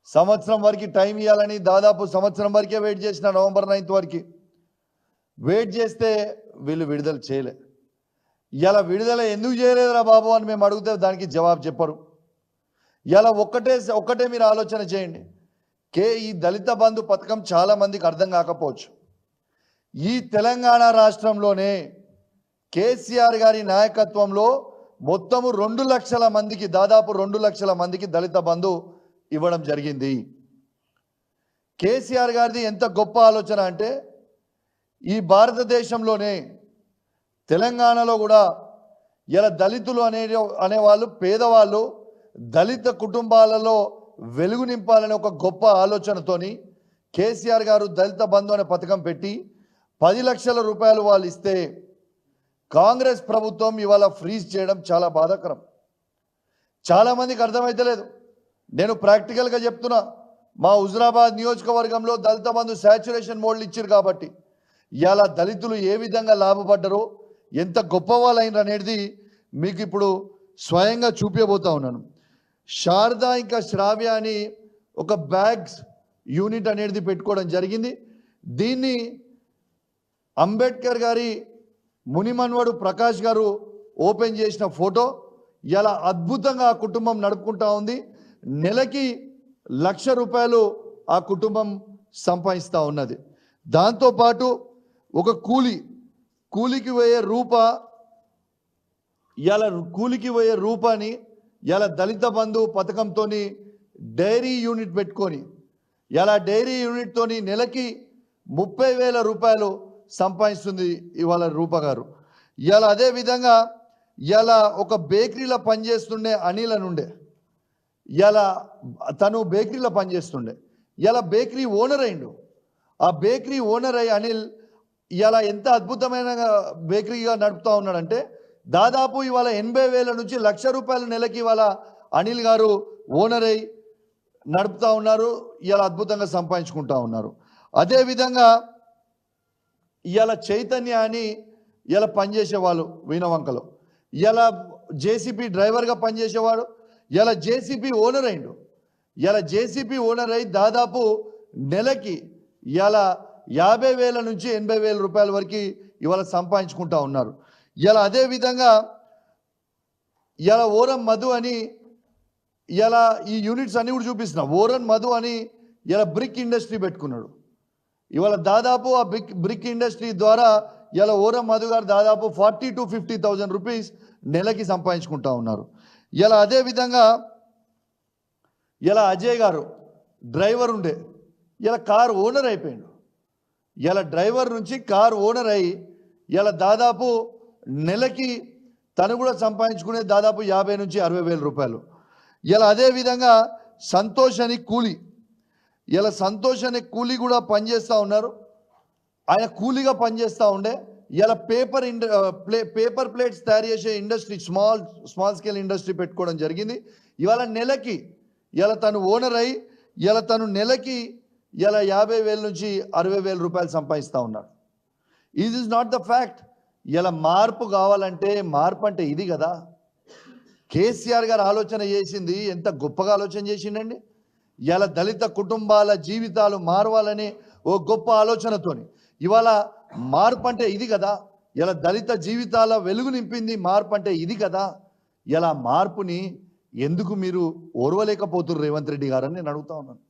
సంవత్సరం వరకు టైం ఇవ్వాలని దాదాపు సంవత్సరం వరకే వెయిట్ చేసిన నవంబర్ 9 వరకు వెయిట్ చేస్తే వీళ్ళు విడుదల చేయలే. ఇలా విడుదల ఎందుకు చేయలేదురా బాబు అని మేము అడిగితే దానికి జవాబు చెప్పరు. ఇలా ఒక్కటే మీరు ఆలోచన చేయండి. ఈ దళిత బంధు పథకం చాలా మందికి అర్థం కాకపోవచ్చు. ఈ తెలంగాణ రాష్ట్రంలోనే కేసీఆర్ గారి నాయకత్వంలో మొత్తము 2 లక్షల మందికి దాదాపు 2 లక్షల మందికి దళిత బంధు ఇవ్వడం జరిగింది. కేసీఆర్ గారిది ఎంత గొప్ప ఆలోచన అంటే ఈ భారతదేశంలోనే తెలంగాణలో కూడా ఇలా దళితులు అనేవాళ్ళు పేదవాళ్ళు దళిత కుటుంబాలలో వెలుగు నింపాలనే ఒక గొప్ప ఆలోచనతోని కేసీఆర్ గారు దళిత బంధు అనే పథకం పెట్టి 10 లక్షల రూపాయలు వాళ్ళు ఇస్తే కాంగ్రెస్ ప్రభుత్వం ఇవాళ ఫ్రీజ్ చేయడం చాలా బాధాకరం. చాలామందికి అర్థమైతలేదు. నేను ప్రాక్టికల్గా చెప్తున్నా. మా హుజురాబాద్ నియోజకవర్గంలో దళిత బంధు శాచ్యురేషన్ మోడ్లు ఇచ్చారు కాబట్టి ఇలా దళితులు ఏ విధంగా లాభపడ్డారో ఎంత గొప్ప వాళ్ళైన అనేది మీకు ఇప్పుడు స్వయంగా చూపించబోతా ఉన్నాను. శారద ఇంకా శ్రావ్య అని ఒక బ్యాగ్స్ యూనిట్ అనేది పెట్టుకోవడం జరిగింది. దీన్ని అంబేద్కర్ గారి మునిమన్వడు ప్రకాష్ గారు ఓపెన్ చేసిన ఫోటో. ఇలా అద్భుతంగా ఆ కుటుంబం నడుపుకుంటా ఉంది. నెలకి 1,00,000 రూపాయలు ఆ కుటుంబం సంపాదిస్తూ ఉన్నది. దాంతోపాటు ఒక కూలికి పోయే రూపాని ఇలా దళిత బంధు పథకంతో డైరీ యూనిట్ పెట్టుకొని ఇలా డైరీ యూనిట్తోని నెలకి 30,000 రూపాయలు సంపాదిస్తుంది ఇవాళ రూప గారు. ఇలా అదేవిధంగా ఇలా ఒక బేకరీలో పనిచేస్తుండే అనిల్ అని ఉండే. ఇలా తను బేకరీలో పనిచేస్తుండే. ఇలా బేకరీ ఓనర్ అయిండు. ఆ బేకరీ ఓనర్ అయ్యి అనిల్ ఇలా ఎంత అద్భుతమైన బేకరీగా నడుపుతూ ఉన్నాడంటే దాదాపు ఇవాళ 80,000 నుంచి 1,00,000 రూపాయల నెలకి ఇవాళ అనిల్ గారు ఓనర్ అయ్యి నడుపుతూ ఉన్నారు. ఇలా అద్భుతంగా సంపాదించుకుంటూ ఉన్నారు. అదేవిధంగా ఇలా చైతన్య అని ఇలా పనిచేసేవాళ్ళు వీణవంకలో. ఇలా జేసీపీ డ్రైవర్గా పనిచేసేవాడు. ఇలా జేసీపీ ఓనర్ అయిండు. ఇలా జేసీపీ ఓనర్ అయి దాదాపు నెలకి ఇలా 50,000 నుంచి 80,000 రూపాయల వరకు ఇవాళ సంపాదించుకుంటా ఉన్నారు. ఇలా అదేవిధంగా ఇలా ఓరం మధు అని ఇలా ఈ యూనిట్స్ అన్ని కూడా చూపిస్తున్నా. ఓరన్ మధు అని ఇలా బ్రిక్ ఇండస్ట్రీ పెట్టుకున్నాడు. ఇవాళ దాదాపు ఆ బ్రిక్ ఇండస్ట్రీ ద్వారా ఇలా ఓరం మధు గారు దాదాపు 40,000 to 50,000 రూపీస్ నెలకి సంపాదించుకుంటా ఉన్నారు. ఇలా అదేవిధంగా ఇలా అజయ్ గారు డ్రైవర్ ఉండే ఇలా కార్ ఓనర్ అయిపోయాడు. ఇలా డ్రైవర్ నుంచి కార్ ఓనర్ అయ్యి ఇలా దాదాపు నెలకి తను కూడా సంపాదించుకునే దాదాపు 50,000 నుంచి 60,000 రూపాయలు. ఇలా అదేవిధంగా సంతోష్ అని కూలీ ఇలా సంతోష్ అనే కూలీ కూడా పనిచేస్తూ ఉన్నారు. ఆయన కూలీగా పనిచేస్తూ ఉండే ఇలా పేపర్ ప్లేట్స్ తయారు చేసే ఇండస్ట్రీ స్మాల్ స్కేల్ ఇండస్ట్రీ పెట్టుకోవడం జరిగింది. ఇవాళ నెలకి ఇలా తను ఓనర్ అయ్యి ఇలా తను నెలకి ఇలా 50,000 నుంచి 60,000 రూపాయలు సంపాదిస్తూ ఉన్నాడు. Is is not the fact. ఇలా మార్పు కావాలంటే మార్పు అంటే ఇది కదా. కేసీఆర్ గారు ఆలోచన చేసింది ఎంత గొప్పగా ఆలోచన చేసిండండి. ఇలా దళిత కుటుంబాల జీవితాలు మారవాలని ఓ గొప్ప ఆలోచనతోని ఇవాళ మార్పు అంటే ఇది కదా. ఇలా దళిత జీవితాల వెలుగు నింపింది మార్పు అంటే ఇది కదా. ఇలా మార్పుని ఎందుకు మీరు ఓర్వలేకపోతున్నారు రేవంత్ రెడ్డి గారని నేను అడుగుతా ఉన్నాను.